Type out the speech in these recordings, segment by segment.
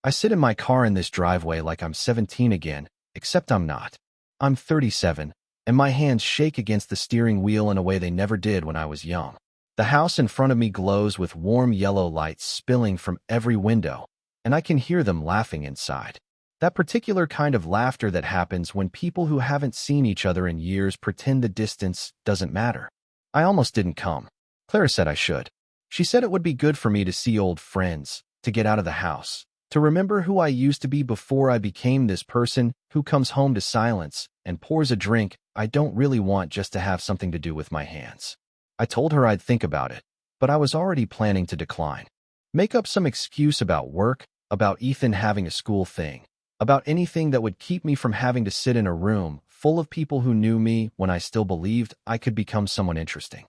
I sit in my car in this driveway like I'm 17 again, except I'm not. I'm 37, and my hands shake against the steering wheel in a way they never did when I was young. The house in front of me glows with warm yellow lights spilling from every window, and I can hear them laughing inside. That particular kind of laughter that happens when people who haven't seen each other in years pretend the distance doesn't matter. I almost didn't come. Clara said I should. She said it would be good for me to see old friends, to get out of the house, to remember who I used to be before I became this person who comes home to silence and pours a drink I don't really want just to have something to do with my hands. I told her I'd think about it, but I was already planning to decline. Make up some excuse about work, about Ethan having a school thing, about anything that would keep me from having to sit in a room full of people who knew me when I still believed I could become someone interesting.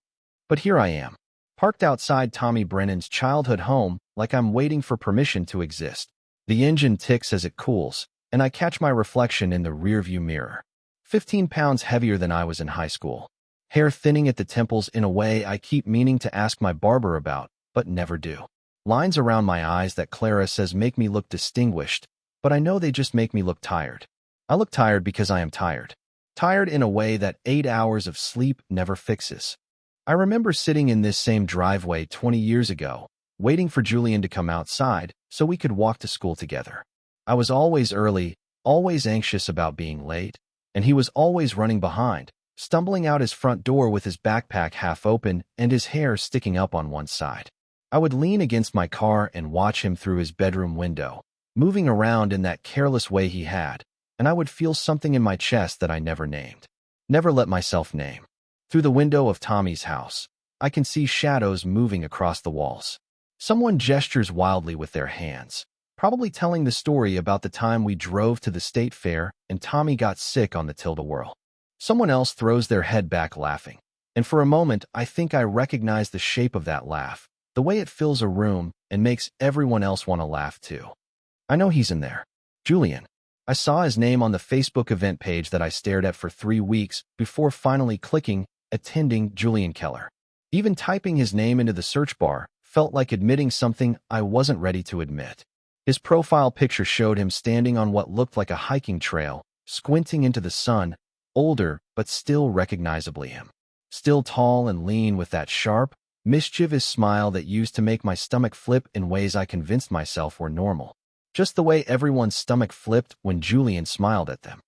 But here I am, parked outside Tommy Brennan's childhood home like I'm waiting for permission to exist. The engine ticks as it cools, and I catch my reflection in the rearview mirror. 15 pounds heavier than I was in high school. Hair thinning at the temples in a way I keep meaning to ask my barber about, but never do. Lines around my eyes that Clara says make me look distinguished, but I know they just make me look tired. I look tired because I am tired. Tired in a way that 8 hours of sleep never fixes. I remember sitting in this same driveway 20 years ago, waiting for Julian to come outside so we could walk to school together. I was always early, always anxious about being late, and he was always running behind, stumbling out his front door with his backpack half open and his hair sticking up on one side. I would lean against my car and watch him through his bedroom window, moving around in that careless way he had, and I would feel something in my chest that I never named. Never let myself name. Through the window of Tommy's house, I can see shadows moving across the walls. Someone gestures wildly with their hands, probably telling the story about the time we drove to the state fair and Tommy got sick on the Tilt-A-Whirl. Someone else throws their head back laughing, and for a moment I think I recognize the shape of that laugh, the way it fills a room and makes everyone else want to laugh too. I know he's in there. Julian. I saw his name on the Facebook event page that I stared at for 3 weeks before finally clicking attending Julian Keller. Even typing his name into the search bar felt like admitting something I wasn't ready to admit. His profile picture showed him standing on what looked like a hiking trail, squinting into the sun, older but still recognizably him. Still tall and lean with that sharp, mischievous smile that used to make my stomach flip in ways I convinced myself were normal. Just the way everyone's stomach flipped when Julian smiled at them.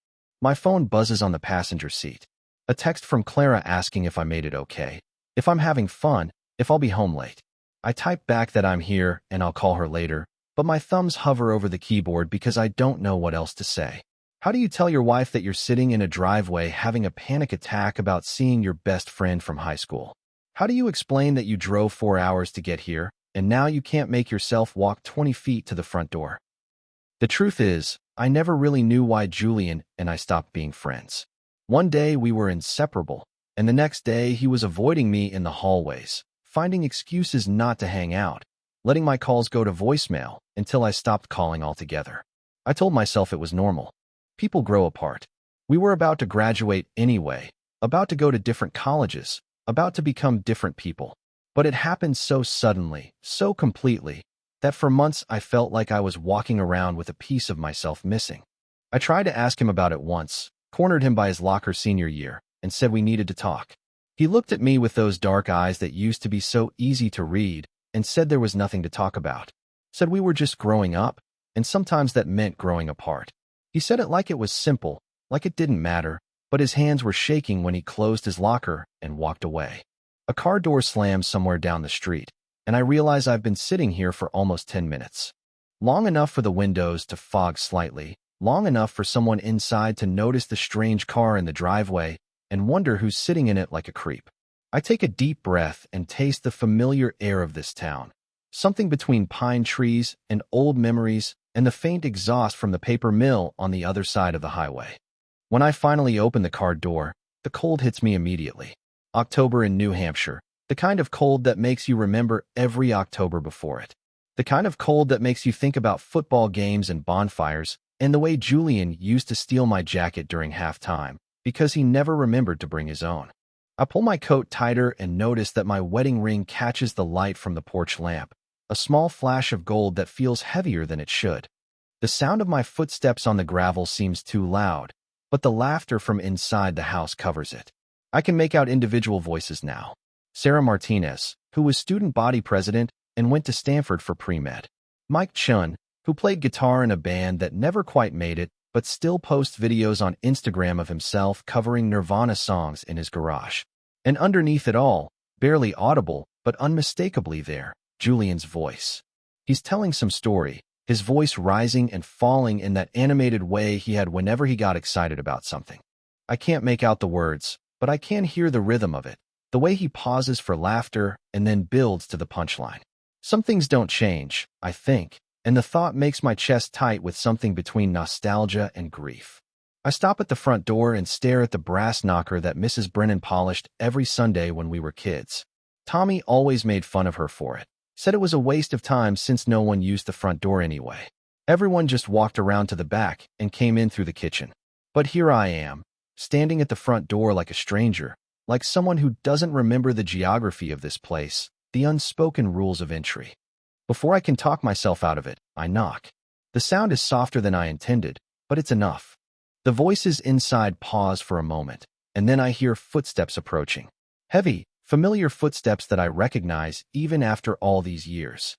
My phone buzzes on the passenger seat. A text from Clara asking if I made it okay, if I'm having fun, if I'll be home late. I type back that I'm here and I'll call her later, but my thumbs hover over the keyboard because I don't know what else to say. How do you tell your wife that you're sitting in a driveway having a panic attack about seeing your best friend from high school? How do you explain that you drove 4 hours to get here, and now you can't make yourself walk 20 feet to the front door? The truth is, I never really knew why Julian and I stopped being friends. One day we were inseparable, and the next day he was avoiding me in the hallways, finding excuses not to hang out, letting my calls go to voicemail until I stopped calling altogether. I told myself it was normal. People grow apart. We were about to graduate anyway, about to go to different colleges, about to become different people. But it happened so suddenly, so completely, that for months I felt like I was walking around with a piece of myself missing. I tried to ask him about it once, cornered him by his locker senior year, and said we needed to talk. He looked at me with those dark eyes that used to be so easy to read and said there was nothing to talk about. Said we were just growing up, and sometimes that meant growing apart. He said it like it was simple, like it didn't matter, but his hands were shaking when he closed his locker and walked away. A car door slammed somewhere down the street, and I realize I've been sitting here for almost 10 minutes. Long enough for the windows to fog slightly, long enough for someone inside to notice the strange car in the driveway and wonder who's sitting in it like a creep. I take a deep breath and taste the familiar air of this town, something between pine trees and old memories and the faint exhaust from the paper mill on the other side of the highway. When I finally open the car door, the cold hits me immediately. October in New Hampshire, the kind of cold that makes you remember every October before it. The kind of cold that makes you think about football games and bonfires, and the way Julian used to steal my jacket during halftime because he never remembered to bring his own. I pull my coat tighter and notice that my wedding ring catches the light from the porch lamp, a small flash of gold that feels heavier than it should. The sound of my footsteps on the gravel seems too loud, but the laughter from inside the house covers it. I can make out individual voices now. Sarah Martinez, who was student body president and went to Stanford for pre-med. Mike Chun, who played guitar in a band that never quite made it, but still posts videos on Instagram of himself covering Nirvana songs in his garage. And underneath it all, barely audible, but unmistakably there, Julian's voice. He's telling some story, his voice rising and falling in that animated way he had whenever he got excited about something. I can't make out the words, but I can hear the rhythm of it, the way he pauses for laughter and then builds to the punchline. Some things don't change, I think, and the thought makes my chest tight with something between nostalgia and grief. I stop at the front door and stare at the brass knocker that Mrs. Brennan polished every Sunday when we were kids. Tommy always made fun of her for it, said it was a waste of time since no one used the front door anyway. Everyone just walked around to the back and came in through the kitchen. But here I am, standing at the front door like a stranger, like someone who doesn't remember the geography of this place, the unspoken rules of entry. Before I can talk myself out of it, I knock. The sound is softer than I intended, but it's enough. The voices inside pause for a moment, and then I hear footsteps approaching. Heavy, familiar footsteps that I recognize even after all these years.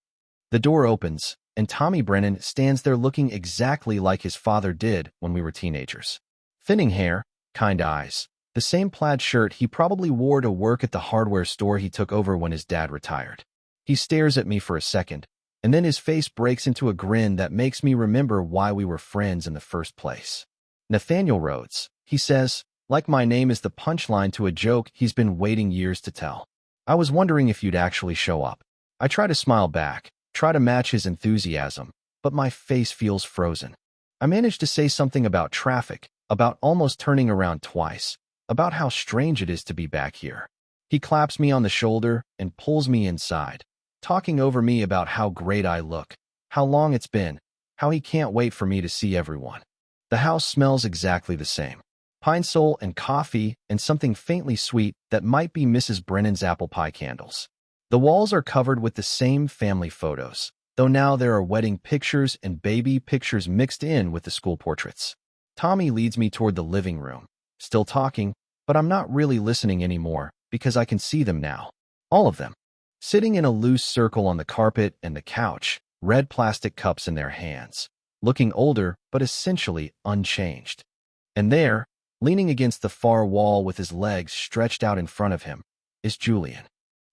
The door opens, and Tommy Brennan stands there looking exactly like his father did when we were teenagers. Thinning hair, kind eyes, the same plaid shirt he probably wore to work at the hardware store he took over when his dad retired. He stares at me for a second, and then his face breaks into a grin that makes me remember why we were friends in the first place. Nathaniel Rhodes, he says, like my name is the punchline to a joke he's been waiting years to tell. I was wondering if you'd actually show up. I try to smile back, try to match his enthusiasm, but my face feels frozen. I manage to say something about traffic, about almost turning around twice, about how strange it is to be back here. He claps me on the shoulder and pulls me inside, talking over me about how great I look, how long it's been, how he can't wait for me to see everyone. The house smells exactly the same. Pine sol and coffee and something faintly sweet that might be Mrs. Brennan's apple pie candles. The walls are covered with the same family photos, though now there are wedding pictures and baby pictures mixed in with the school portraits. Tommy leads me toward the living room, still talking, but I'm not really listening anymore because I can see them now. All of them. Sitting in a loose circle on the carpet and the couch, red plastic cups in their hands, looking older but essentially unchanged. And there, leaning against the far wall with his legs stretched out in front of him, is Julian.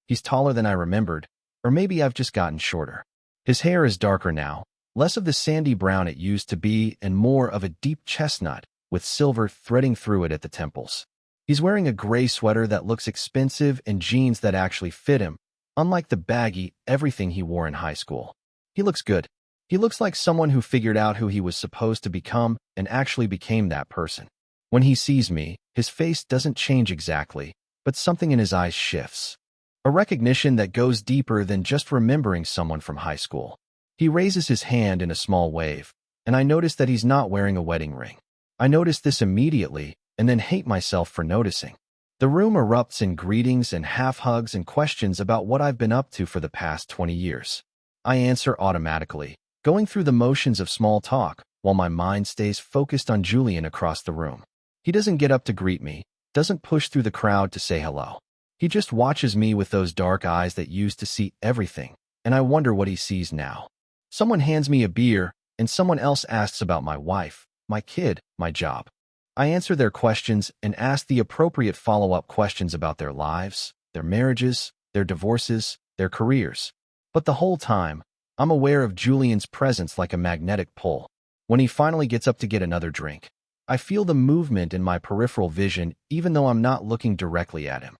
He's taller than I remembered, or maybe I've just gotten shorter. His hair is darker now, less of the sandy brown it used to be and more of a deep chestnut with silver threading through it at the temples. He's wearing a gray sweater that looks expensive and jeans that actually fit him, unlike the baggy everything he wore in high school. He looks good. He looks like someone who figured out who he was supposed to become and actually became that person. When he sees me, his face doesn't change exactly, but something in his eyes shifts. A recognition that goes deeper than just remembering someone from high school. He raises his hand in a small wave, and I notice that he's not wearing a wedding ring. I notice this immediately, and then hate myself for noticing. The room erupts in greetings and half-hugs and questions about what I've been up to for the past 20 years. I answer automatically, going through the motions of small talk, while my mind stays focused on Julian across the room. He doesn't get up to greet me, doesn't push through the crowd to say hello. He just watches me with those dark eyes that used to see everything, and I wonder what he sees now. Someone hands me a beer, and someone else asks about my wife, my kid, my job. I answer their questions and ask the appropriate follow-up questions about their lives, their marriages, their divorces, their careers. But the whole time, I'm aware of Julian's presence like a magnetic pull. When he finally gets up to get another drink, I feel the movement in my peripheral vision even though I'm not looking directly at him.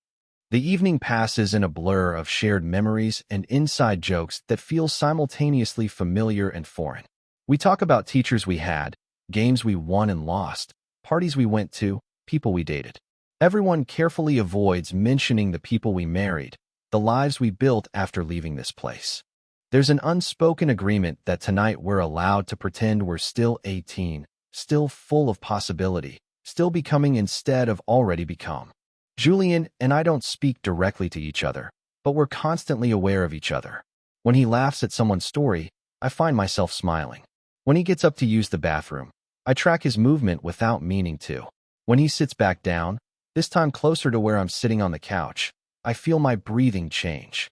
The evening passes in a blur of shared memories and inside jokes that feel simultaneously familiar and foreign. We talk about teachers we had, games we won and lost, parties we went to, people we dated. Everyone carefully avoids mentioning the people we married, the lives we built after leaving this place. There's an unspoken agreement that tonight we're allowed to pretend we're still 18, still full of possibility, still becoming instead of already become. Julian and I don't speak directly to each other, but we're constantly aware of each other. When he laughs at someone's story, I find myself smiling. When he gets up to use the bathroom, I track his movement without meaning to. When he sits back down, this time closer to where I'm sitting on the couch, I feel my breathing change.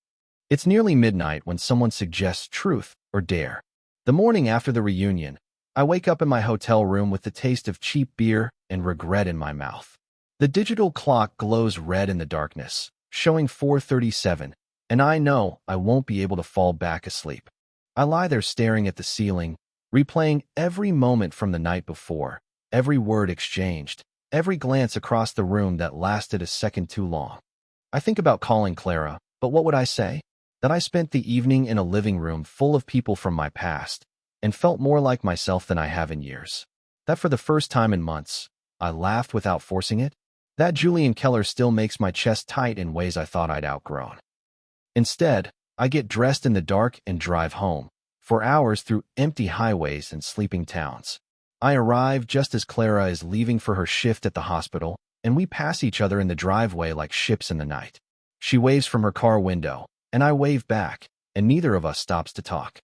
It's nearly midnight when someone suggests truth or dare. The morning after the reunion, I wake up in my hotel room with the taste of cheap beer and regret in my mouth. The digital clock glows red in the darkness, showing 4:37, and I know I won't be able to fall back asleep. I lie there staring at the ceiling, replaying every moment from the night before, every word exchanged, every glance across the room that lasted a second too long. I think about calling Clara, but what would I say? That I spent the evening in a living room full of people from my past and felt more like myself than I have in years. That for the first time in months, I laughed without forcing it. That Julian Keller still makes my chest tight in ways I thought I'd outgrown. Instead, I get dressed in the dark and drive home, for hours through empty highways and sleeping towns. I arrive just as Clara is leaving for her shift at the hospital, and we pass each other in the driveway like ships in the night. She waves from her car window, and I wave back, and neither of us stops to talk.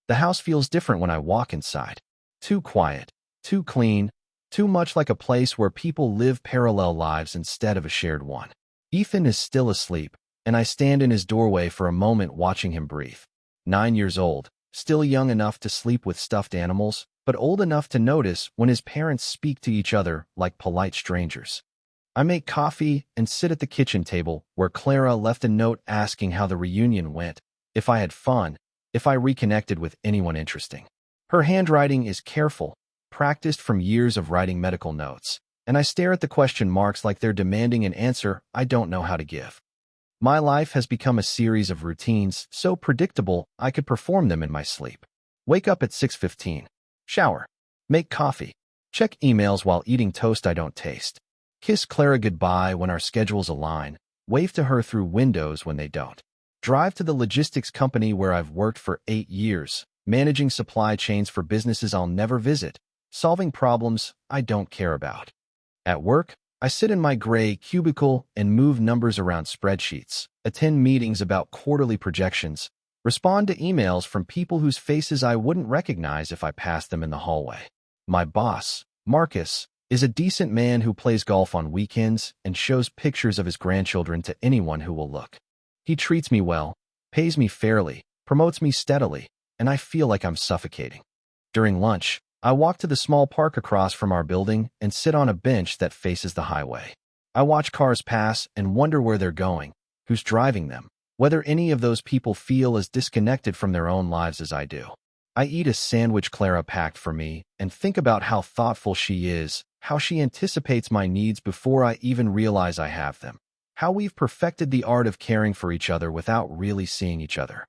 The house feels different when I walk inside. Too quiet, too clean, too much like a place where people live parallel lives instead of a shared one. Ethan is still asleep, and I stand in his doorway for a moment watching him breathe. 9 years old, still young enough to sleep with stuffed animals, but old enough to notice when his parents speak to each other like polite strangers. I make coffee and sit at the kitchen table where Clara left a note asking how the reunion went, if I had fun, if I reconnected with anyone interesting. Her handwriting is careful, practiced from years of writing medical notes, and I stare at the question marks like they're demanding an answer I don't know how to give. My life has become a series of routines so predictable I could perform them in my sleep. Wake up at 6:15. Shower. Make coffee. Check emails while eating toast I don't taste. Kiss Clara goodbye when our schedules align. Wave to her through windows when they don't. Drive to the logistics company where I've worked for 8 years, managing supply chains for businesses I'll never visit, solving problems I don't care about. At work, I sit in my gray cubicle and move numbers around spreadsheets, attend meetings about quarterly projections, respond to emails from people whose faces I wouldn't recognize if I passed them in the hallway. My boss, Marcus, is a decent man who plays golf on weekends and shows pictures of his grandchildren to anyone who will look. He treats me well, pays me fairly, promotes me steadily, and I feel like I'm suffocating. During lunch, I walk to the small park across from our building and sit on a bench that faces the highway. I watch cars pass and wonder where they're going, who's driving them, whether any of those people feel as disconnected from their own lives as I do. I eat a sandwich Clara packed for me and think about how thoughtful she is, how she anticipates my needs before I even realize I have them, how we've perfected the art of caring for each other without really seeing each other.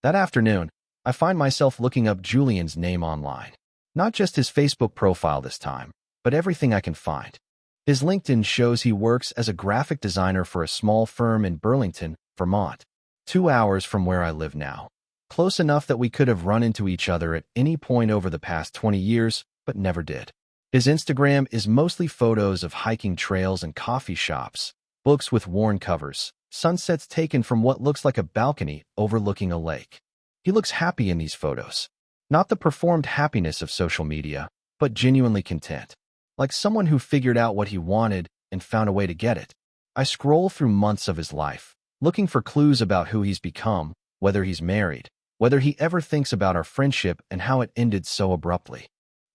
That afternoon, I find myself looking up Julian's name online. Not just his Facebook profile this time, but everything I can find. His LinkedIn shows he works as a graphic designer for a small firm in Burlington, Vermont, 2 hours from where I live now. Close enough that we could have run into each other at any point over the past 20 years, but never did. His Instagram is mostly photos of hiking trails and coffee shops, books with worn covers, sunsets taken from what looks like a balcony overlooking a lake. He looks happy in these photos. Not the performed happiness of social media, but genuinely content. Like someone who figured out what he wanted and found a way to get it. I scroll through months of his life, looking for clues about who he's become, whether he's married, whether he ever thinks about our friendship and how it ended so abruptly.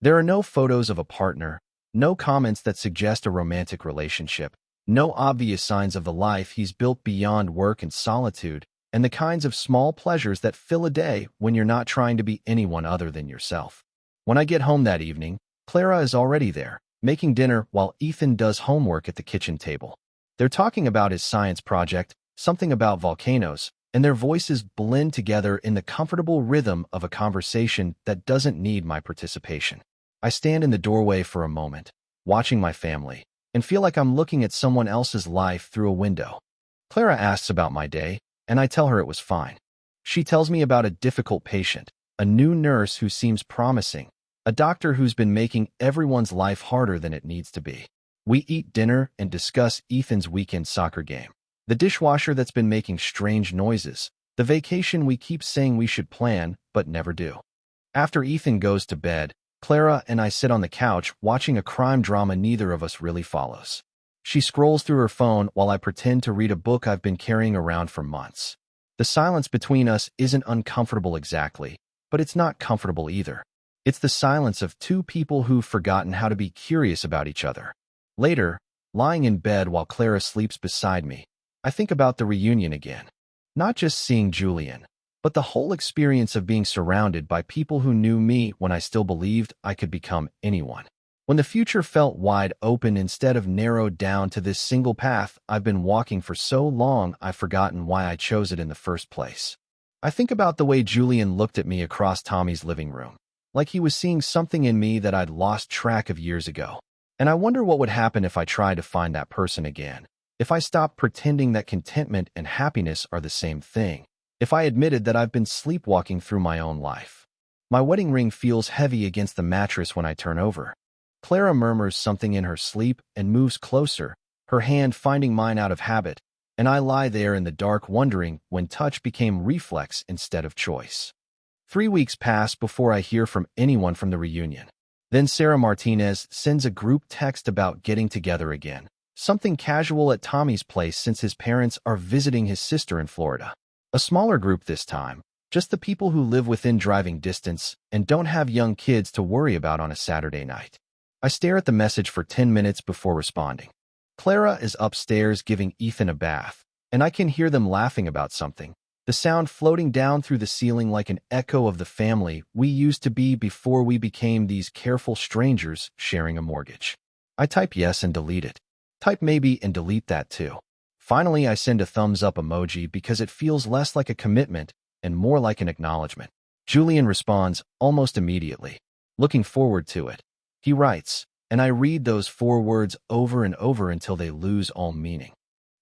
There are no photos of a partner, no comments that suggest a romantic relationship, no obvious signs of the life he's built beyond work and solitude, and the kinds of small pleasures that fill a day when you're not trying to be anyone other than yourself. When I get home that evening, Clara is already there, making dinner while Ethan does homework at the kitchen table. They're talking about his science project, something about volcanoes, and their voices blend together in the comfortable rhythm of a conversation that doesn't need my participation. I stand in the doorway for a moment, watching my family, and feel like I'm looking at someone else's life through a window. Clara asks about my day, and I tell her it was fine. She tells me about a difficult patient, a new nurse who seems promising, a doctor who's been making everyone's life harder than it needs to be. We eat dinner and discuss Ethan's weekend soccer game, the dishwasher that's been making strange noises, the vacation we keep saying we should plan but never do. After Ethan goes to bed, Clara and I sit on the couch watching a crime drama neither of us really follows. She scrolls through her phone while I pretend to read a book I've been carrying around for months. The silence between us isn't uncomfortable exactly, but it's not comfortable either. It's the silence of two people who've forgotten how to be curious about each other. Later, lying in bed while Clara sleeps beside me, I think about the reunion again. Not just seeing Julian, but the whole experience of being surrounded by people who knew me when I still believed I could become anyone. When the future felt wide open instead of narrowed down to this single path I've been walking for so long I've forgotten why I chose it in the first place. I think about the way Julian looked at me across Tommy's living room, like he was seeing something in me that I'd lost track of years ago. And I wonder what would happen if I tried to find that person again, if I stopped pretending that contentment and happiness are the same thing, if I admitted that I've been sleepwalking through my own life. My wedding ring feels heavy against the mattress when I turn over. Clara murmurs something in her sleep and moves closer, her hand finding mine out of habit, and I lie there in the dark wondering when touch became reflex instead of choice. 3 weeks pass before I hear from anyone from the reunion. Then Sarah Martinez sends a group text about getting together again, something casual at Tommy's place since his parents are visiting his sister in Florida. A smaller group this time, just the people who live within driving distance and don't have young kids to worry about on a Saturday night. I stare at the message for 10 minutes before responding. Clara is upstairs giving Ethan a bath, and I can hear them laughing about something, the sound floating down through the ceiling like an echo of the family we used to be before we became these careful strangers sharing a mortgage. I type yes and delete it. Type maybe and delete that too. Finally, I send a thumbs up emoji because it feels less like a commitment and more like an acknowledgement. Julian responds almost immediately. Looking forward to it. He writes, and I read those 4 words over and over until they lose all meaning.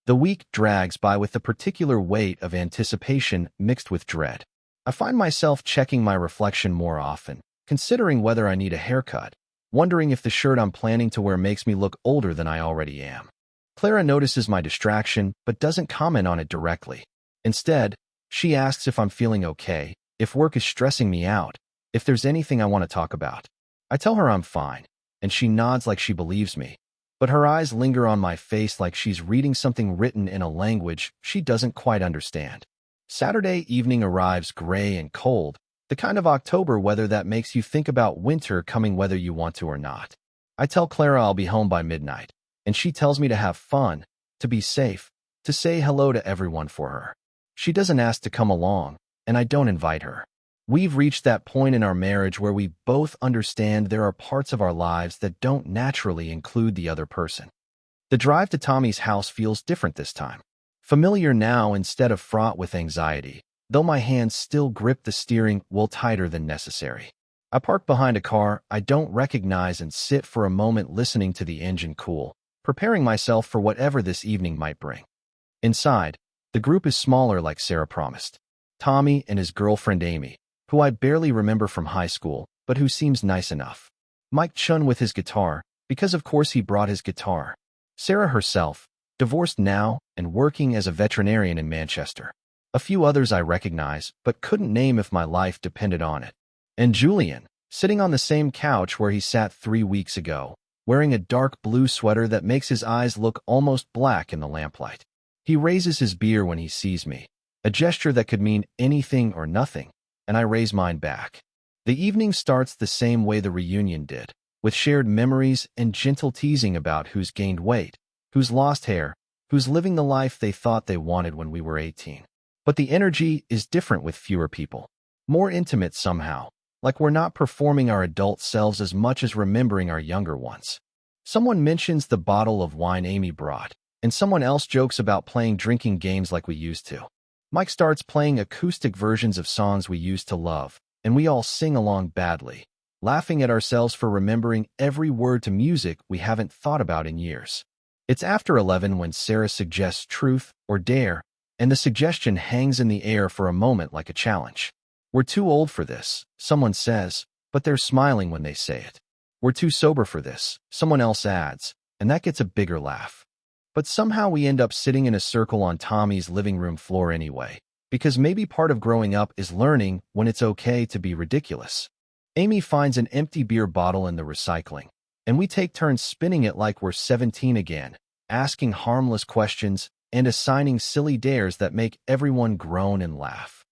The week drags by with the particular weight of anticipation mixed with dread. I find myself checking my reflection more often, considering whether I need a haircut, wondering if the shirt I'm planning to wear makes me look older than I already am. Clara notices my distraction but doesn't comment on it directly. Instead, she asks if I'm feeling okay, if work is stressing me out, if there's anything I want to talk about. I tell her I'm fine, and she nods like she believes me, but her eyes linger on my face like she's reading something written in a language she doesn't quite understand. Saturday evening arrives gray and cold, the kind of October weather that makes you think about winter coming whether you want to or not. I tell Clara I'll be home by midnight, and she tells me to have fun, to be safe, to say hello to everyone for her. She doesn't ask to come along, and I don't invite her. We've reached that point in our marriage where we both understand there are parts of our lives that don't naturally include the other person. The drive to Tommy's house feels different this time. Familiar now instead of fraught with anxiety, though my hands still grip the steering wheel tighter than necessary. I park behind a car I don't recognize and sit for a moment listening to the engine cool, preparing myself for whatever this evening might bring. Inside, the group is smaller like Sarah promised. Tommy and his girlfriend Amy, who I barely remember from high school, but who seems nice enough. Mike Chun with his guitar, because of course he brought his guitar. Sarah herself, divorced now and working as a veterinarian in Manchester. A few others I recognize, but couldn't name if my life depended on it. And Julian, sitting on the same couch where he sat 3 weeks ago, wearing a dark blue sweater that makes his eyes look almost black in the lamplight. He raises his beer when he sees me, a gesture that could mean anything or nothing, and I raise mine back. The evening starts the same way the reunion did, with shared memories and gentle teasing about who's gained weight, who's lost hair, who's living the life they thought they wanted when we were 18. But the energy is different with fewer people. More intimate somehow, like we're not performing our adult selves as much as remembering our younger ones. Someone mentions the bottle of wine Amy brought, and someone else jokes about playing drinking games like we used to. Mike starts playing acoustic versions of songs we used to love, and we all sing along badly, laughing at ourselves for remembering every word to music we haven't thought about in years. It's after 11 when Sarah suggests truth or dare, and the suggestion hangs in the air for a moment like a challenge. We're too old for this, someone says, but they're smiling when they say it. We're too sober for this, someone else adds, and that gets a bigger laugh. But somehow we end up sitting in a circle on Tommy's living room floor anyway, because maybe part of growing up is learning when it's okay to be ridiculous. Amy finds an empty beer bottle in the recycling, and we take turns spinning it like we're 17 again, asking harmless questions and assigning silly dares that make everyone groan and laugh.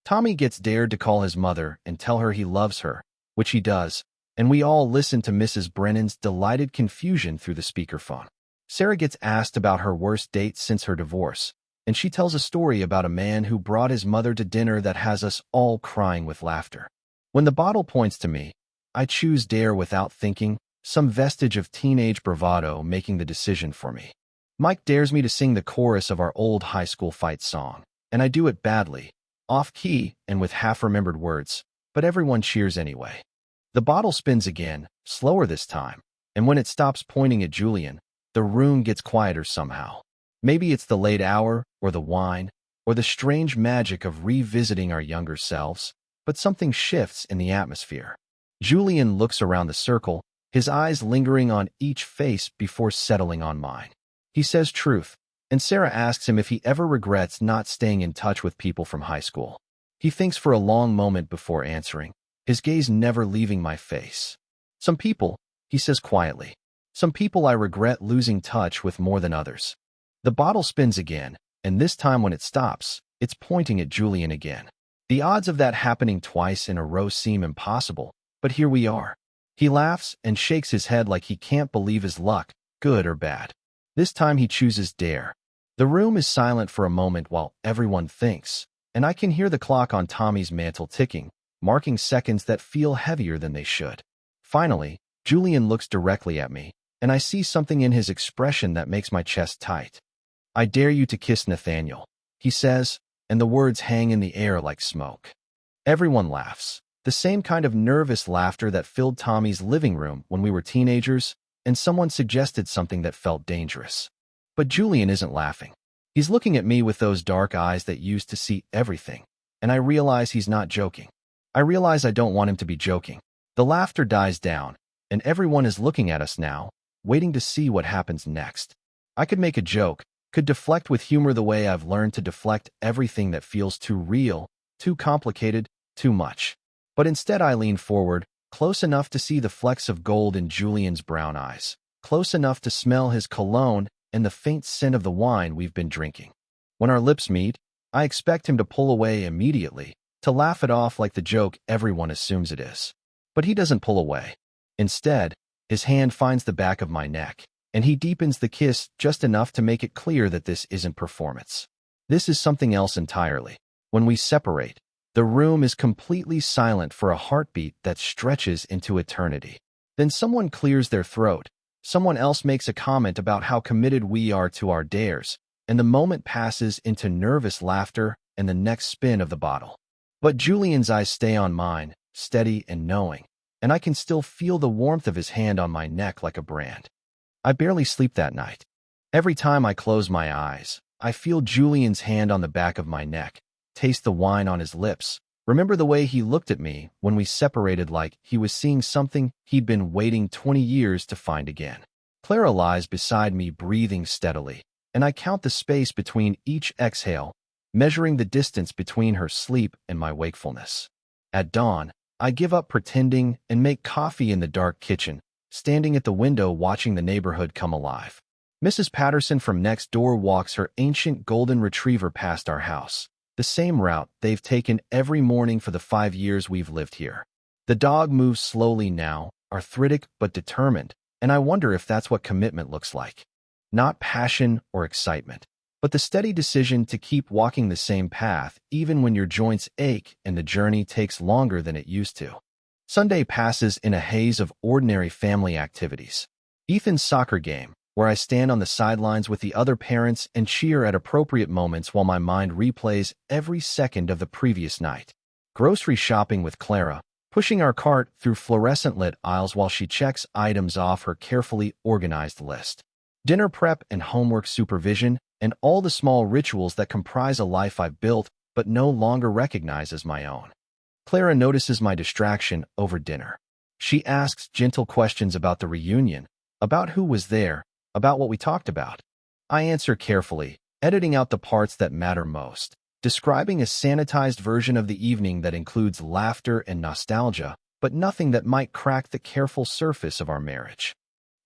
Tommy gets dared to call his mother and tell her he loves her, which he does, and we all listen to Mrs. Brennan's delighted confusion through the speakerphone. Sarah gets asked about her worst date since her divorce, and she tells a story about a man who brought his mother to dinner that has us all crying with laughter. When the bottle points to me, I choose dare without thinking, some vestige of teenage bravado making the decision for me. Mike dares me to sing the chorus of our old high school fight song, and I do it badly, off-key and with half-remembered words, but everyone cheers anyway. The bottle spins again, slower this time, and when it stops pointing at Julian, the room gets quieter somehow. Maybe it's the late hour, or the wine, or the strange magic of revisiting our younger selves, but something shifts in the atmosphere. Julian looks around the circle, his eyes lingering on each face before settling on mine. He says truth, and Sarah asks him if he ever regrets not staying in touch with people from high school. He thinks for a long moment before answering, his gaze never leaving my face. Some people, he says quietly. Some people I regret losing touch with more than others. The bottle spins again, and this time when it stops, it's pointing at Julian again. The odds of that happening twice in a row seem impossible, but here we are. He laughs and shakes his head like he can't believe his luck, good or bad. This time he chooses dare. The room is silent for a moment while everyone thinks, and I can hear the clock on Tommy's mantle ticking, marking seconds that feel heavier than they should. Finally, Julian looks directly at me, and I see something in his expression that makes my chest tight. "I dare you to kiss Nathaniel," he says, and the words hang in the air like smoke. Everyone laughs, the same kind of nervous laughter that filled Tommy's living room when we were teenagers, and someone suggested something that felt dangerous. But Julian isn't laughing. He's looking at me with those dark eyes that used to see everything, and I realize he's not joking. I realize I don't want him to be joking. The laughter dies down, and everyone is looking at us now, waiting to see what happens next. I could make a joke, could deflect with humor the way I've learned to deflect everything that feels too real, too complicated, too much. But instead I lean forward, close enough to see the flecks of gold in Julian's brown eyes, close enough to smell his cologne and the faint scent of the wine we've been drinking. When our lips meet, I expect him to pull away immediately, to laugh it off like the joke everyone assumes it is. But he doesn't pull away. Instead, his hand finds the back of my neck, and he deepens the kiss just enough to make it clear that this isn't performance. This is something else entirely. When we separate, the room is completely silent for a heartbeat that stretches into eternity. Then someone clears their throat, someone else makes a comment about how committed we are to our dares, and the moment passes into nervous laughter and the next spin of the bottle. But Julian's eyes stay on mine, steady and knowing, and I can still feel the warmth of his hand on my neck like a brand. I barely sleep that night. Every time I close my eyes, I feel Julian's hand on the back of my neck, taste the wine on his lips, remember the way he looked at me when we separated like he was seeing something he'd been waiting 20 years to find again. Clara lies beside me breathing steadily, and I count the space between each exhale, measuring the distance between her sleep and my wakefulness. At dawn, I give up pretending and make coffee in the dark kitchen, standing at the window watching the neighborhood come alive. Mrs. Patterson from next door walks her ancient golden retriever past our house, the same route they've taken every morning for the 5 years we've lived here. The dog moves slowly now, arthritic but determined, and I wonder if that's what commitment looks like. Not passion or excitement, but the steady decision to keep walking the same path even when your joints ache and the journey takes longer than it used to. Sunday passes in a haze of ordinary family activities. Ethan's soccer game, where I stand on the sidelines with the other parents and cheer at appropriate moments while my mind replays every second of the previous night. Grocery shopping with Clara, pushing our cart through fluorescent-lit aisles while she checks items off her carefully organized list. Dinner prep and homework supervision, and all the small rituals that comprise a life I've built but no longer recognize as my own. Clara notices my distraction over dinner. She asks gentle questions about the reunion, about who was there, about what we talked about. I answer carefully, editing out the parts that matter most, describing a sanitized version of the evening that includes laughter and nostalgia, but nothing that might crack the careful surface of our marriage.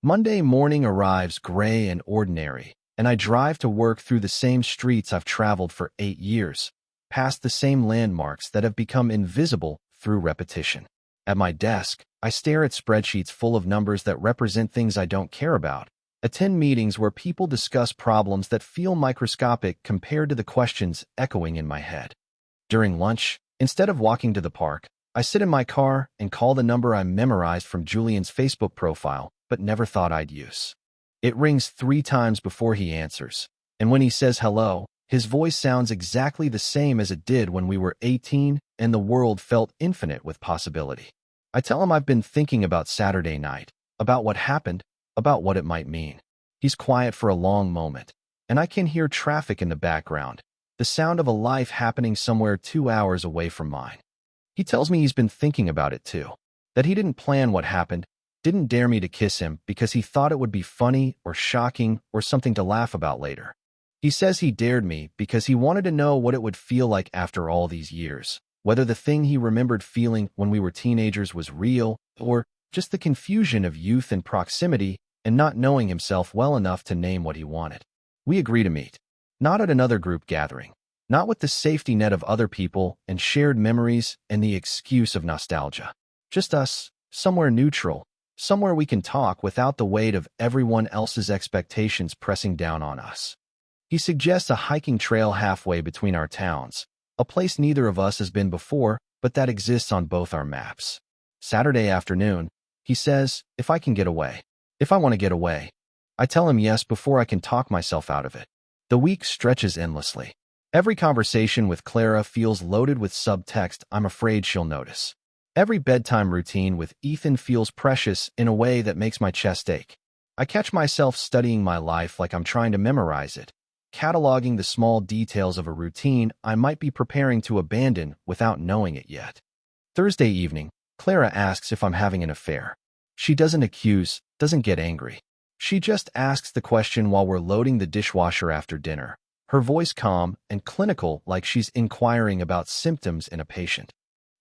Monday morning arrives gray and ordinary, and I drive to work through the same streets I've traveled for 8 years, past the same landmarks that have become invisible through repetition. At my desk, I stare at spreadsheets full of numbers that represent things I don't care about, attend meetings where people discuss problems that feel microscopic compared to the questions echoing in my head. During lunch, instead of walking to the park, I sit in my car and call the number I memorized from Julian's Facebook profile, but never thought I'd use. It rings 3 times before he answers, and when he says hello, his voice sounds exactly the same as it did when we were 18 and the world felt infinite with possibility. I tell him I've been thinking about Saturday night, about what happened, about what it might mean. He's quiet for a long moment, and I can hear traffic in the background, the sound of a life happening somewhere 2 hours away from mine. He tells me he's been thinking about it too, that he didn't plan what happened, didn't dare me to kiss him because he thought it would be funny or shocking or something to laugh about later. He says he dared me because he wanted to know what it would feel like after all these years, whether the thing he remembered feeling when we were teenagers was real or just the confusion of youth and proximity and not knowing himself well enough to name what he wanted. We agree to meet. Not at another group gathering, not with the safety net of other people and shared memories and the excuse of nostalgia. Just us, somewhere neutral, somewhere we can talk without the weight of everyone else's expectations pressing down on us. He suggests a hiking trail halfway between our towns, a place neither of us has been before, but that exists on both our maps. Saturday afternoon, he says, if I can get away. If I want to get away. I tell him yes before I can talk myself out of it. The week stretches endlessly. Every conversation with Clara feels loaded with subtext I'm afraid she'll notice. Every bedtime routine with Ethan feels precious in a way that makes my chest ache. I catch myself studying my life like I'm trying to memorize it, cataloging the small details of a routine I might be preparing to abandon without knowing it yet. Thursday evening, Clara asks if I'm having an affair. She doesn't accuse, doesn't get angry. She just asks the question while we're loading the dishwasher after dinner, her voice calm and clinical like she's inquiring about symptoms in a patient.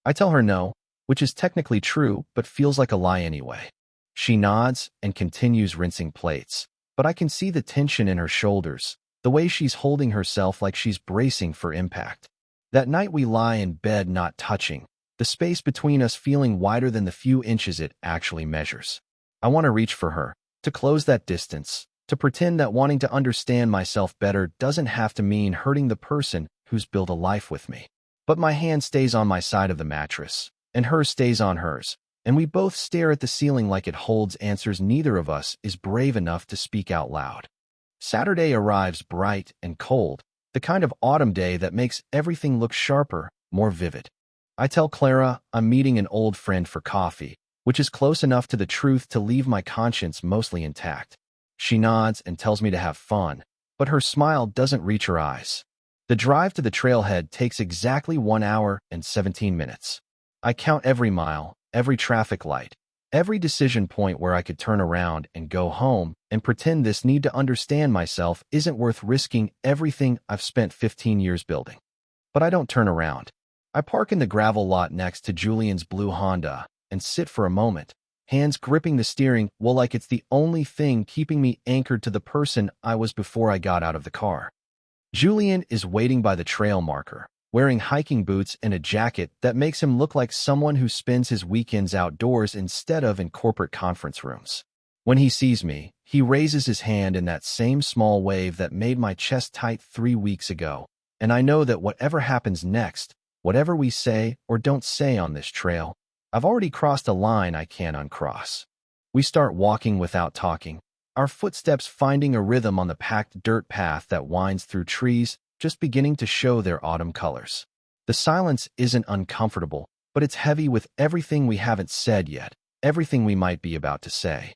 I tell her no, which is technically true but feels like a lie anyway. She nods and continues rinsing plates, but I can see the tension in her shoulders, the way she's holding herself like she's bracing for impact. That night we lie in bed not touching, the space between us feeling wider than the few inches it actually measures. I want to reach for her, to close that distance, to pretend that wanting to understand myself better doesn't have to mean hurting the person who's built a life with me. But my hand stays on my side of the mattress, and hers stays on hers, and we both stare at the ceiling like it holds answers neither of us is brave enough to speak out loud. Saturday arrives bright and cold, the kind of autumn day that makes everything look sharper, more vivid. I tell Clara I'm meeting an old friend for coffee, which is close enough to the truth to leave my conscience mostly intact. She nods and tells me to have fun, but her smile doesn't reach her eyes. The drive to the trailhead takes exactly 1 hour and 17 minutes. I count every mile, every traffic light, every decision point where I could turn around and go home and pretend this need to understand myself isn't worth risking everything I've spent 15 years building. But I don't turn around. I park in the gravel lot next to Julian's blue Honda and sit for a moment, hands gripping the steering wheel like it's the only thing keeping me anchored to the person I was before I got out of the car. Julian is waiting by the trail marker, wearing hiking boots and a jacket that makes him look like someone who spends his weekends outdoors instead of in corporate conference rooms. When he sees me, he raises his hand in that same small wave that made my chest tight 3 weeks ago, and I know that whatever happens next, whatever we say or don't say on this trail, I've already crossed a line I can't uncross. We start walking without talking, our footsteps finding a rhythm on the packed dirt path that winds through trees, just beginning to show their autumn colors. The silence isn't uncomfortable, but it's heavy with everything we haven't said yet, everything we might be about to say.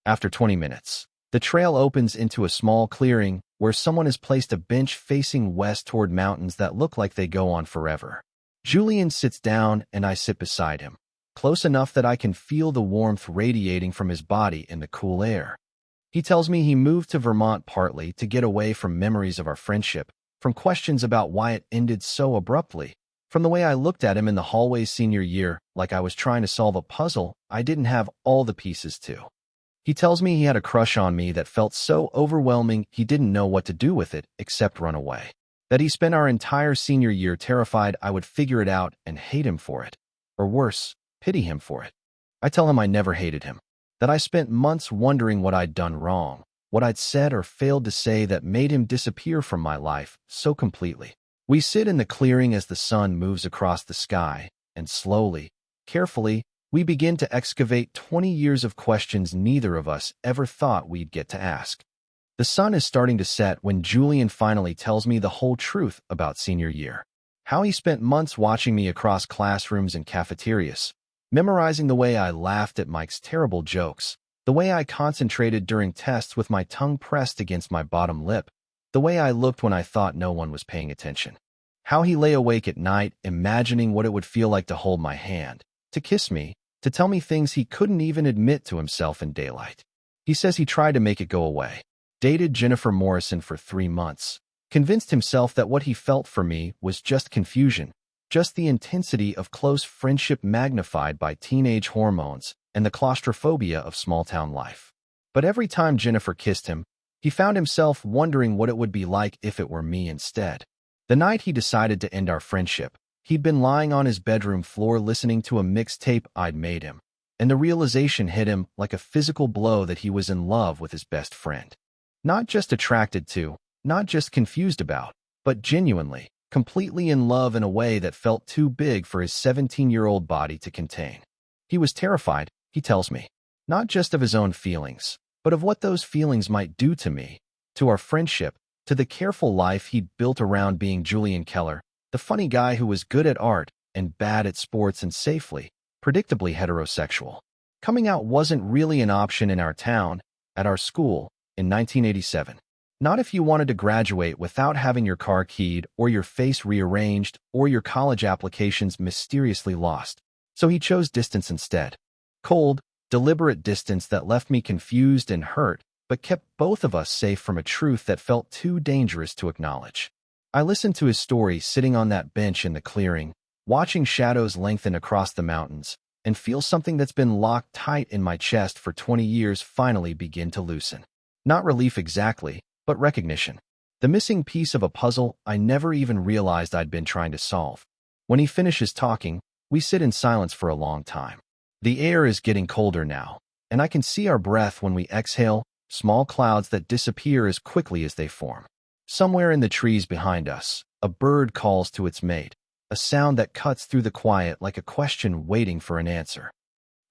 After 20 minutes, the trail opens into a small clearing where someone has placed a bench facing west toward mountains that look like they go on forever. Julian sits down and I sit beside him, close enough that I can feel the warmth radiating from his body in the cool air. He tells me he moved to Vermont partly to get away from memories of our friendship, from questions about why it ended so abruptly, From the way I looked at him in the hallways senior year, like I was trying to solve a puzzle I didn't have all the pieces to. He tells me he had a crush on me that felt so overwhelming he didn't know what to do with it except run away. That he spent our entire senior year terrified I would figure it out and hate him for it. Or worse, pity him for it. I tell him I never hated him. That I spent months wondering what I'd done wrong, what I'd said or failed to say that made him disappear from my life so completely. We sit in the clearing as the sun moves across the sky, and slowly, carefully, we begin to excavate 20 years of questions neither of us ever thought we'd get to ask. The sun is starting to set when Julian finally tells me the whole truth about senior year. How he spent months watching me across classrooms and cafeterias, memorizing the way I laughed at Mike's terrible jokes, the way I concentrated during tests with my tongue pressed against my bottom lip, the way I looked when I thought no one was paying attention. How he lay awake at night, imagining what it would feel like to hold my hand, to kiss me, to tell me things he couldn't even admit to himself in daylight. He says he tried to make it go away. Dated Jennifer Morrison for 3 months. Convinced himself that what he felt for me was just confusion, just the intensity of close friendship magnified by teenage hormones and the claustrophobia of small-town life. But every time Jennifer kissed him, he found himself wondering what it would be like if it were me instead. The night he decided to end our friendship, he'd been lying on his bedroom floor listening to a mixtape I'd made him, and the realization hit him like a physical blow that he was in love with his best friend. Not just attracted to, not just confused about, but genuinely, completely in love in a way that felt too big for his 17-year-old body to contain. He was terrified, he tells me, not just of his own feelings, but of what those feelings might do to me, to our friendship, to the careful life he'd built around being Julian Keller, the funny guy who was good at art and bad at sports and safely, predictably heterosexual. Coming out wasn't really an option in our town, at our school, in 1987. Not if you wanted to graduate without having your car keyed or your face rearranged or your college applications mysteriously lost. So he chose distance instead. Cold, deliberate distance that left me confused and hurt, but kept both of us safe from a truth that felt too dangerous to acknowledge. I listened to his story sitting on that bench in the clearing, watching shadows lengthen across the mountains, and feel something that's been locked tight in my chest for 20 years finally begin to loosen. Not relief exactly, but recognition. The missing piece of a puzzle I never even realized I'd been trying to solve. When he finishes talking, we sit in silence for a long time. The air is getting colder now, and I can see our breath when we exhale, small clouds that disappear as quickly as they form. Somewhere in the trees behind us, a bird calls to its mate, a sound that cuts through the quiet like a question waiting for an answer.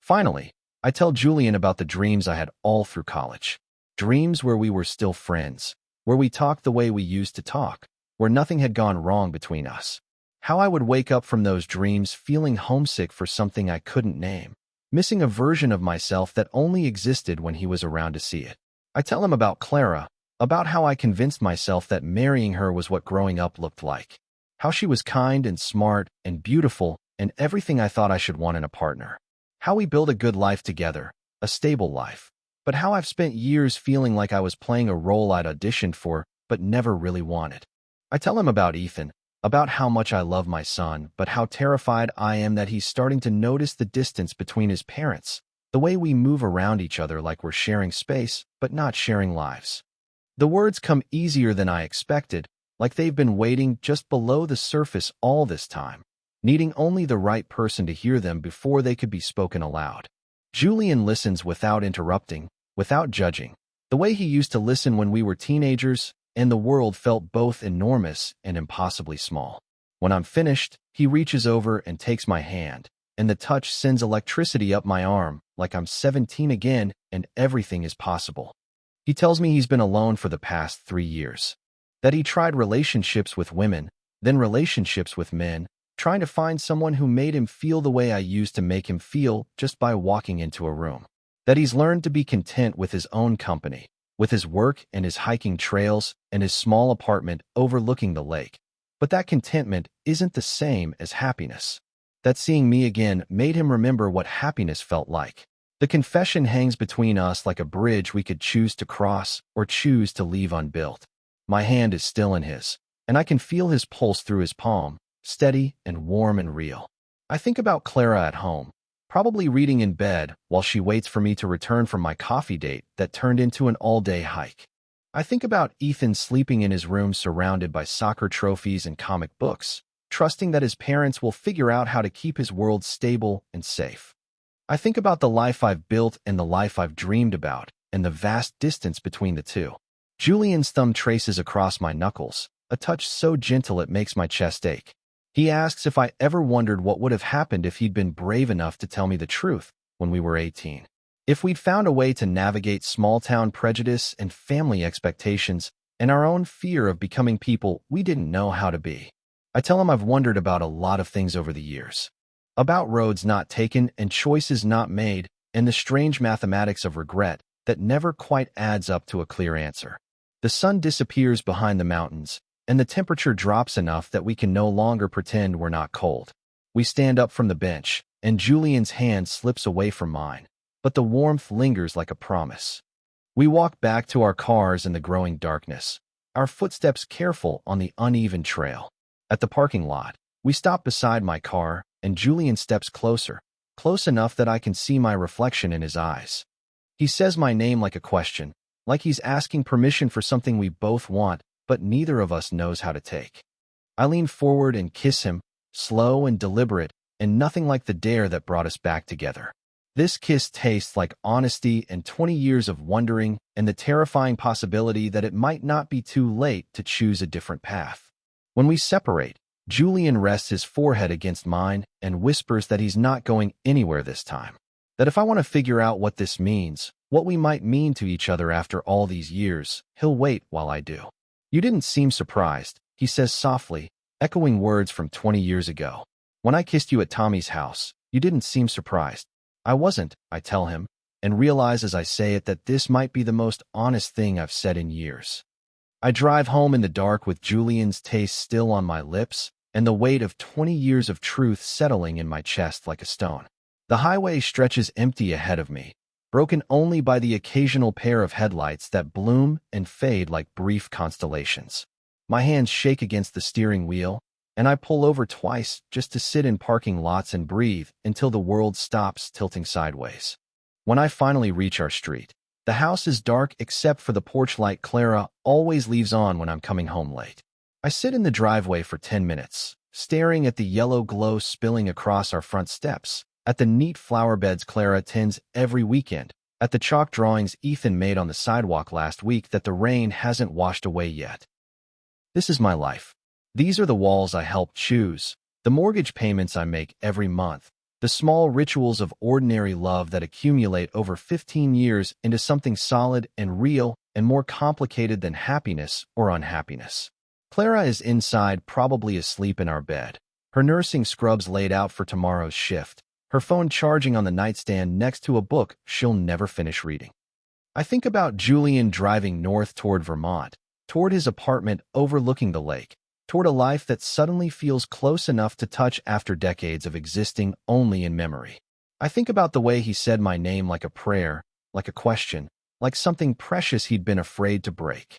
Finally, I tell Julian about the dreams I had all through college. Dreams where we were still friends, where we talked the way we used to talk, where nothing had gone wrong between us. How I would wake up from those dreams feeling homesick for something I couldn't name, missing a version of myself that only existed when he was around to see it. I tell him about Clara, about how I convinced myself that marrying her was what growing up looked like, how she was kind and smart and beautiful and everything I thought I should want in a partner, how we built a good life together, a stable life, but how I've spent years feeling like I was playing a role I'd auditioned for but never really wanted. I tell him about Ethan, about how much I love my son, but how terrified I am that he's starting to notice the distance between his parents, the way we move around each other like we're sharing space, but not sharing lives. The words come easier than I expected, like they've been waiting just below the surface all this time, needing only the right person to hear them before they could be spoken aloud. Julian listens without interrupting, without judging, the way he used to listen when we were teenagers, and the world felt both enormous and impossibly small. When I'm finished, he reaches over and takes my hand, and the touch sends electricity up my arm, like I'm 17 again and everything is possible. He tells me he's been alone for the past 3 years, that he tried relationships with women, then relationships with men, trying to find someone who made him feel the way I used to make him feel just by walking into a room, that he's learned to be content with his own company, with his work and his hiking trails and his small apartment overlooking the lake. But that contentment isn't the same as happiness. That seeing me again made him remember what happiness felt like. The confession hangs between us like a bridge we could choose to cross or choose to leave unbuilt. My hand is still in his, and I can feel his pulse through his palm, steady and warm and real. I think about Clara at home, probably reading in bed while she waits for me to return from my coffee date that turned into an all-day hike. I think about Ethan sleeping in his room surrounded by soccer trophies and comic books, trusting that his parents will figure out how to keep his world stable and safe. I think about the life I've built and the life I've dreamed about, and the vast distance between the two. Julian's thumb traces across my knuckles, a touch so gentle it makes my chest ache. He asks if I ever wondered what would have happened if he'd been brave enough to tell me the truth when we were 18. If we'd found a way to navigate small-town prejudice and family expectations and our own fear of becoming people we didn't know how to be. I tell him I've wondered about a lot of things over the years. About roads not taken and choices not made, and the strange mathematics of regret that never quite adds up to a clear answer. The sun disappears behind the mountains, and the temperature drops enough that we can no longer pretend we're not cold. We stand up from the bench, and Julian's hand slips away from mine, but the warmth lingers like a promise. We walk back to our cars in the growing darkness, our footsteps careful on the uneven trail. At the parking lot, we stop beside my car, and Julian steps closer, close enough that I can see my reflection in his eyes. He says my name like a question, like he's asking permission for something we both want, but neither of us knows how to take. I lean forward and kiss him, slow and deliberate, and nothing like the dare that brought us back together. This kiss tastes like honesty and 20 years of wondering and the terrifying possibility that it might not be too late to choose a different path. When we separate, Julian rests his forehead against mine and whispers that he's not going anywhere this time. That if I want to figure out what this means, what we might mean to each other after all these years, he'll wait while I do. You didn't seem surprised, he says softly, echoing words from 20 years ago. When I kissed you at Tommy's house, you didn't seem surprised. I wasn't, I tell him, and realize as I say it that this might be the most honest thing I've said in years. I drive home in the dark with Julian's taste still on my lips and the weight of 20 years of truth settling in my chest like a stone. The highway stretches empty ahead of me, broken only by the occasional pair of headlights that bloom and fade like brief constellations. My hands shake against the steering wheel, and I pull over twice just to sit in parking lots and breathe until the world stops tilting sideways. When I finally reach our street, the house is dark except for the porch light Clara always leaves on when I'm coming home late. I sit in the driveway for 10 minutes, staring at the yellow glow spilling across our front steps, at the neat flower beds Clara tends every weekend, at the chalk drawings Ethan made on the sidewalk last week that the rain hasn't washed away yet. This is my life. These are the walls I helped choose, the mortgage payments I make every month, the small rituals of ordinary love that accumulate over 15 years into something solid and real and more complicated than happiness or unhappiness. Clara is inside, probably asleep in our bed, her nursing scrubs laid out for tomorrow's shift, her phone charging on the nightstand next to a book she'll never finish reading. I think about Julian driving north toward Vermont, toward his apartment overlooking the lake, toward a life that suddenly feels close enough to touch after decades of existing only in memory. I think about the way he said my name like a prayer, like a question, like something precious he'd been afraid to break.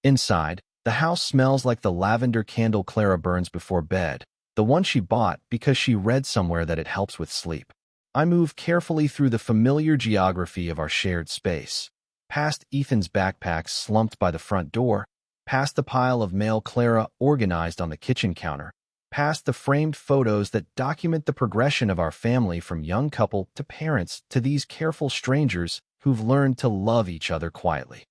Inside, the house smells like the lavender candle Clara burns before bed, the one she bought because she read somewhere that it helps with sleep. I move carefully through the familiar geography of our shared space, past Ethan's backpack slumped by the front door, past the pile of mail Clara organized on the kitchen counter, past the framed photos that document the progression of our family from young couple to parents to these careful strangers who've learned to love each other quietly.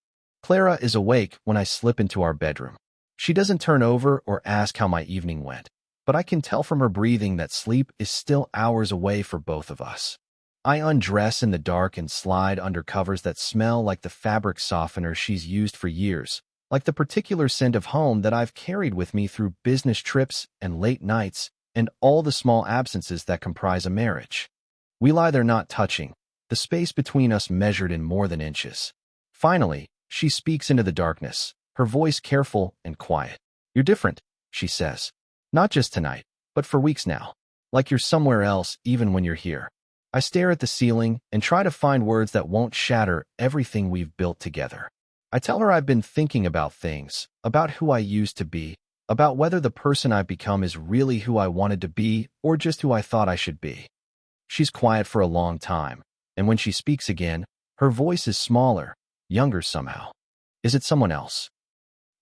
Clara is awake when I slip into our bedroom. She doesn't turn over or ask how my evening went, but I can tell from her breathing that sleep is still hours away for both of us. I undress in the dark and slide under covers that smell like the fabric softener she's used for years, like the particular scent of home that I've carried with me through business trips and late nights and all the small absences that comprise a marriage. We lie there not touching, the space between us measured in more than inches. Finally, she speaks into the darkness, her voice careful and quiet. "You're different," she says. "Not just tonight, but for weeks now. Like you're somewhere else even when you're here." I stare at the ceiling and try to find words that won't shatter everything we've built together. I tell her I've been thinking about things, about who I used to be, about whether the person I've become is really who I wanted to be or just who I thought I should be. She's quiet for a long time, and when she speaks again, her voice is smaller, younger somehow. Is it someone else?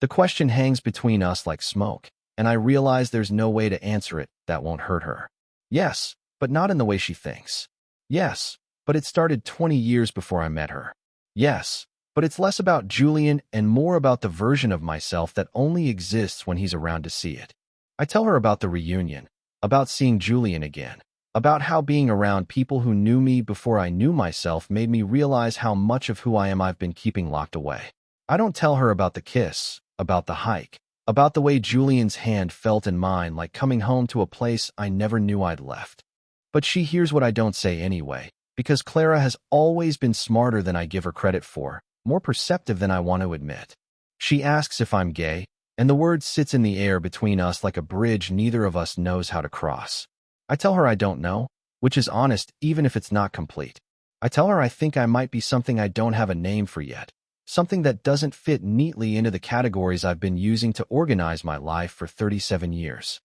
The question hangs between us like smoke, and I realize there's no way to answer it that won't hurt her. Yes, but not in the way she thinks. Yes, but it started 20 years before I met her. Yes, but it's less about Julian and more about the version of myself that only exists when he's around to see it. I tell her about the reunion, about seeing Julian again, about how being around people who knew me before I knew myself made me realize how much of who I am I've been keeping locked away. I don't tell her about the kiss, about the hike, about the way Julian's hand felt in mine like coming home to a place I never knew I'd left. But she hears what I don't say anyway, because Clara has always been smarter than I give her credit for, more perceptive than I want to admit. She asks if I'm gay, and the word sits in the air between us like a bridge neither of us knows how to cross. I tell her I don't know, which is honest even if it's not complete. I tell her I think I might be something I don't have a name for yet, something that doesn't fit neatly into the categories I've been using to organize my life for 37 years.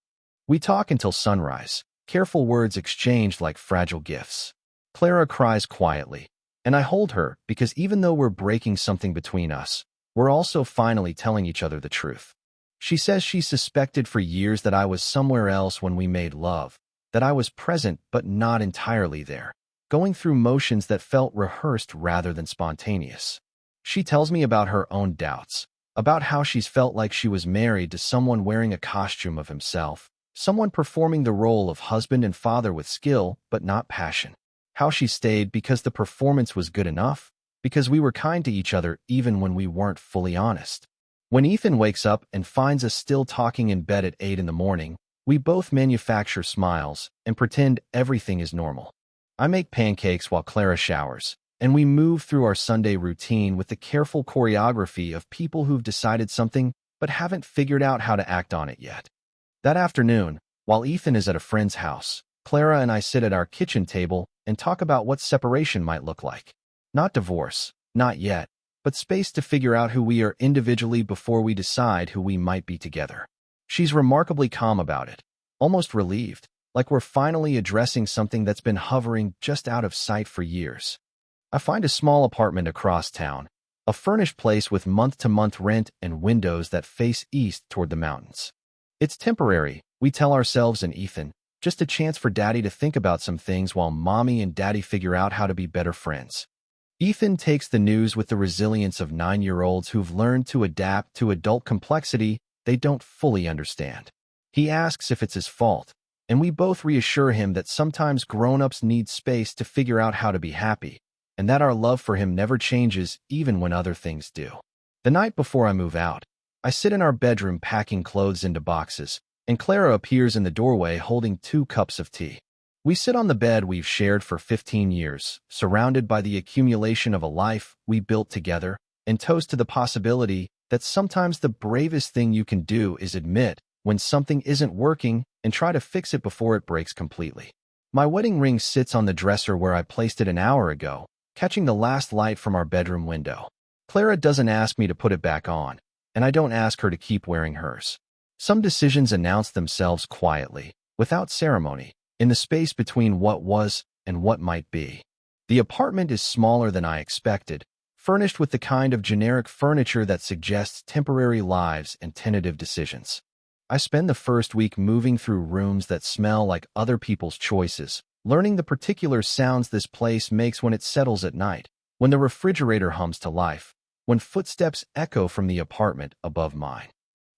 We talk until sunrise, careful words exchanged like fragile gifts. Clara cries quietly, and I hold her because even though we're breaking something between us, we're also finally telling each other the truth. She says she suspected for years that I was somewhere else when we made love, that I was present but not entirely there, going through motions that felt rehearsed rather than spontaneous. She tells me about her own doubts, about how she's felt like she was married to someone wearing a costume of himself, someone performing the role of husband and father with skill but not passion. How she stayed because the performance was good enough, because we were kind to each other even when we weren't fully honest. When Ethan wakes up and finds us still talking in bed at 8 in the morning, we both manufacture smiles and pretend everything is normal. I make pancakes while Clara showers, and we move through our Sunday routine with the careful choreography of people who've decided something but haven't figured out how to act on it yet. That afternoon, while Ethan is at a friend's house, Clara and I sit at our kitchen table and talk about what separation might look like. Not divorce, not yet, but space to figure out who we are individually before we decide who we might be together. She's remarkably calm about it, almost relieved, like we're finally addressing something that's been hovering just out of sight for years. I find a small apartment across town, a furnished place with month-to-month rent and windows that face east toward the mountains. It's temporary, we tell ourselves and Ethan, just a chance for Daddy to think about some things while Mommy and Daddy figure out how to be better friends. Ethan takes the news with the resilience of 9-year-olds who've learned to adapt to adult complexity they don't fully understand. He asks if it's his fault, and we both reassure him that sometimes grown-ups need space to figure out how to be happy, and that our love for him never changes even when other things do. The night before I move out, I sit in our bedroom packing clothes into boxes, and Clara appears in the doorway holding 2 cups of tea. We sit on the bed we've shared for 15 years, surrounded by the accumulation of a life we built together, and toast to the possibility that sometimes the bravest thing you can do is admit when something isn't working and try to fix it before it breaks completely. My wedding ring sits on the dresser where I placed it an hour ago, catching the last light from our bedroom window. Clara doesn't ask me to put it back on, and I don't ask her to keep wearing hers. Some decisions announce themselves quietly, without ceremony, in the space between what was and what might be. The apartment is smaller than I expected, furnished with the kind of generic furniture that suggests temporary lives and tentative decisions. I spend the first week moving through rooms that smell like other people's choices, learning the particular sounds this place makes when it settles at night, when the refrigerator hums to life, when footsteps echo from the apartment above mine.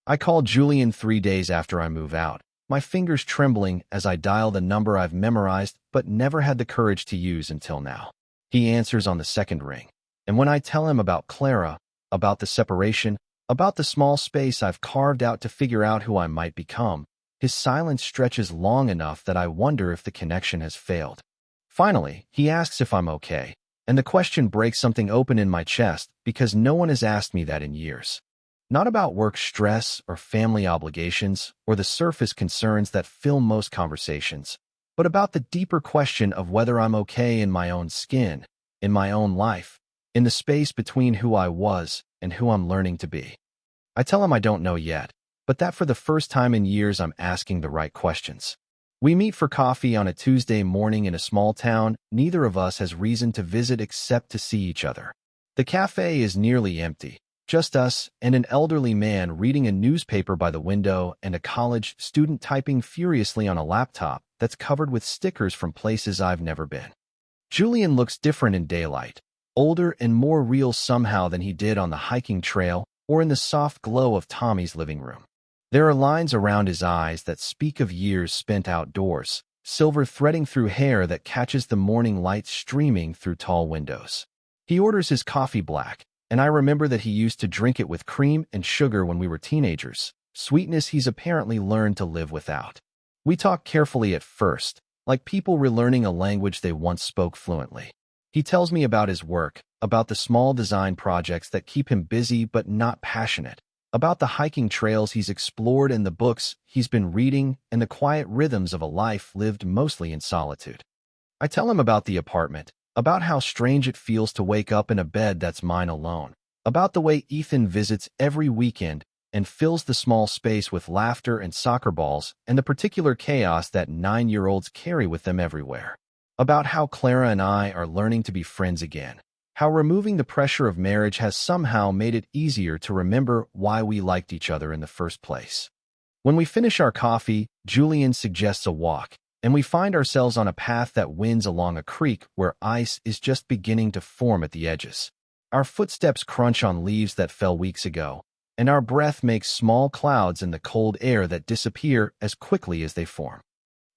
I call Julian 3 days after I move out, my fingers trembling as I dial the number I've memorized but never had the courage to use until now. He answers on the second ring, and when I tell him about Clara, about the separation, about the small space I've carved out to figure out who I might become, his silence stretches long enough that I wonder if the connection has failed. Finally, he asks if I'm okay, and the question breaks something open in my chest because no one has asked me that in years. Not about work stress or family obligations or the surface concerns that fill most conversations, but about the deeper question of whether I'm okay in my own skin, in my own life, in the space between who I was and who I'm learning to be. I tell him I don't know yet, but that for the first time in years I'm asking the right questions. We meet for coffee on a Tuesday morning in a small town neither of us has reason to visit except to see each other. The cafe is nearly empty, just us and an elderly man reading a newspaper by the window and a college student typing furiously on a laptop that's covered with stickers from places I've never been. Julian looks different in daylight, older and more real somehow than he did on the hiking trail or in the soft glow of Tommy's living room. There are lines around his eyes that speak of years spent outdoors, silver threading through hair that catches the morning light streaming through tall windows. He orders his coffee black, and I remember that he used to drink it with cream and sugar when we were teenagers, sweetness he's apparently learned to live without. We talk carefully at first, like people relearning a language they once spoke fluently. He tells me about his work, about the small design projects that keep him busy but not passionate, about the hiking trails he's explored and the books he's been reading and the quiet rhythms of a life lived mostly in solitude. I tell him about the apartment, about how strange it feels to wake up in a bed that's mine alone, about the way Ethan visits every weekend and fills the small space with laughter and soccer balls and the particular chaos that 9-year-olds carry with them everywhere, about how Clara and I are learning to be friends again, how removing the pressure of marriage has somehow made it easier to remember why we liked each other in the first place. When we finish our coffee, Julian suggests a walk, and we find ourselves on a path that winds along a creek where ice is just beginning to form at the edges. Our footsteps crunch on leaves that fell weeks ago, and our breath makes small clouds in the cold air that disappear as quickly as they form.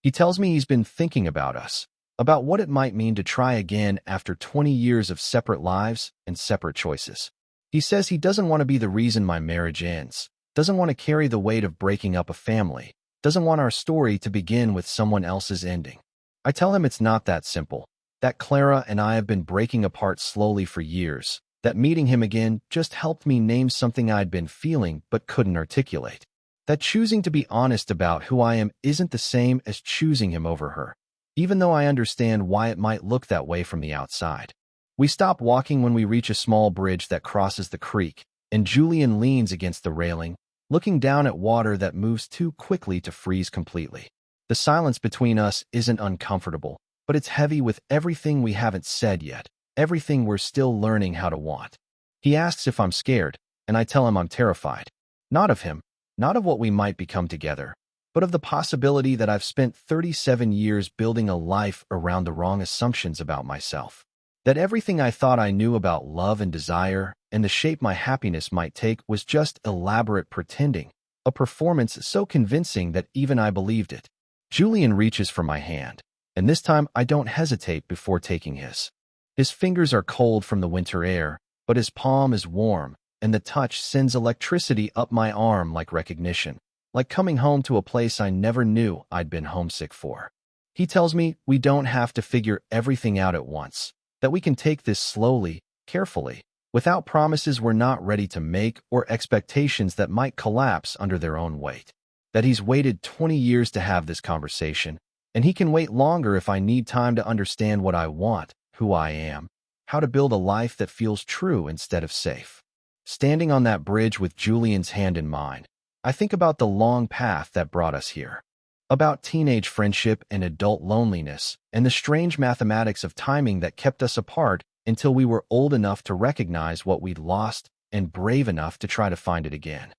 He tells me he's been thinking about us, about what it might mean to try again after 20 years of separate lives and separate choices. He says he doesn't want to be the reason my marriage ends, doesn't want to carry the weight of breaking up a family, doesn't want our story to begin with someone else's ending. I tell him it's not that simple, that Clara and I have been breaking apart slowly for years, that meeting him again just helped me name something I'd been feeling but couldn't articulate, that choosing to be honest about who I am isn't the same as choosing him over her, even though I understand why it might look that way from the outside. We stop walking when we reach a small bridge that crosses the creek, and Julian leans against the railing, looking down at water that moves too quickly to freeze completely. The silence between us isn't uncomfortable, but it's heavy with everything we haven't said yet, everything we're still learning how to want. He asks if I'm scared, and I tell him I'm terrified. Not of him, not of what we might become together, but of the possibility that I've spent 37 years building a life around the wrong assumptions about myself. That everything I thought I knew about love and desire and the shape my happiness might take was just elaborate pretending, a performance so convincing that even I believed it. Julian reaches for my hand, and this time I don't hesitate before taking his. His fingers are cold from the winter air, but his palm is warm, and the touch sends electricity up my arm like recognition, like coming home to a place I never knew I'd been homesick for. He tells me we don't have to figure everything out at once, that we can take this slowly, carefully, without promises we're not ready to make or expectations that might collapse under their own weight. That he's waited 20 years to have this conversation, and he can wait longer if I need time to understand what I want, who I am, how to build a life that feels true instead of safe. Standing on that bridge with Julian's hand in mine, I think about the long path that brought us here, about teenage friendship and adult loneliness, and the strange mathematics of timing that kept us apart until we were old enough to recognize what we'd lost and brave enough to try to find it again.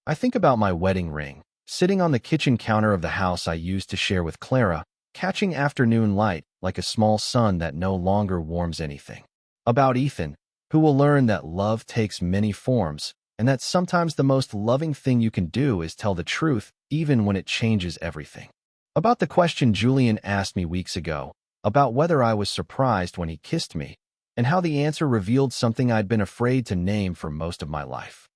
I think about my wedding ring, sitting on the kitchen counter of the house I used to share with Clara, catching afternoon light like a small sun that no longer warms anything. About Ethan, who will learn that love takes many forms, and that sometimes the most loving thing you can do is tell the truth, even when it changes everything. About the question Julian asked me weeks ago, about whether I was surprised when he kissed me, and how the answer revealed something I'd been afraid to name for most of my life.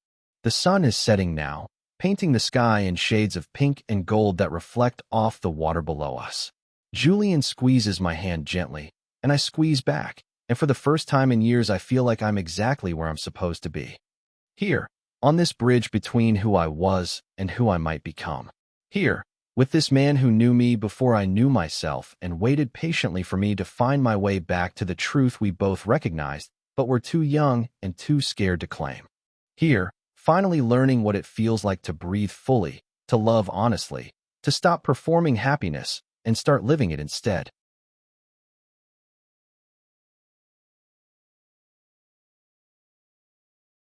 The sun is setting now, painting the sky in shades of pink and gold that reflect off the water below us. Julian squeezes my hand gently, and I squeeze back, and for the first time in years I feel like I'm exactly where I'm supposed to be. Here, on this bridge between who I was and who I might become. Here, with this man who knew me before I knew myself and waited patiently for me to find my way back to the truth we both recognized, but were too young and too scared to claim. Here, finally learning what it feels like to breathe fully, to love honestly, to stop performing happiness and start living it instead.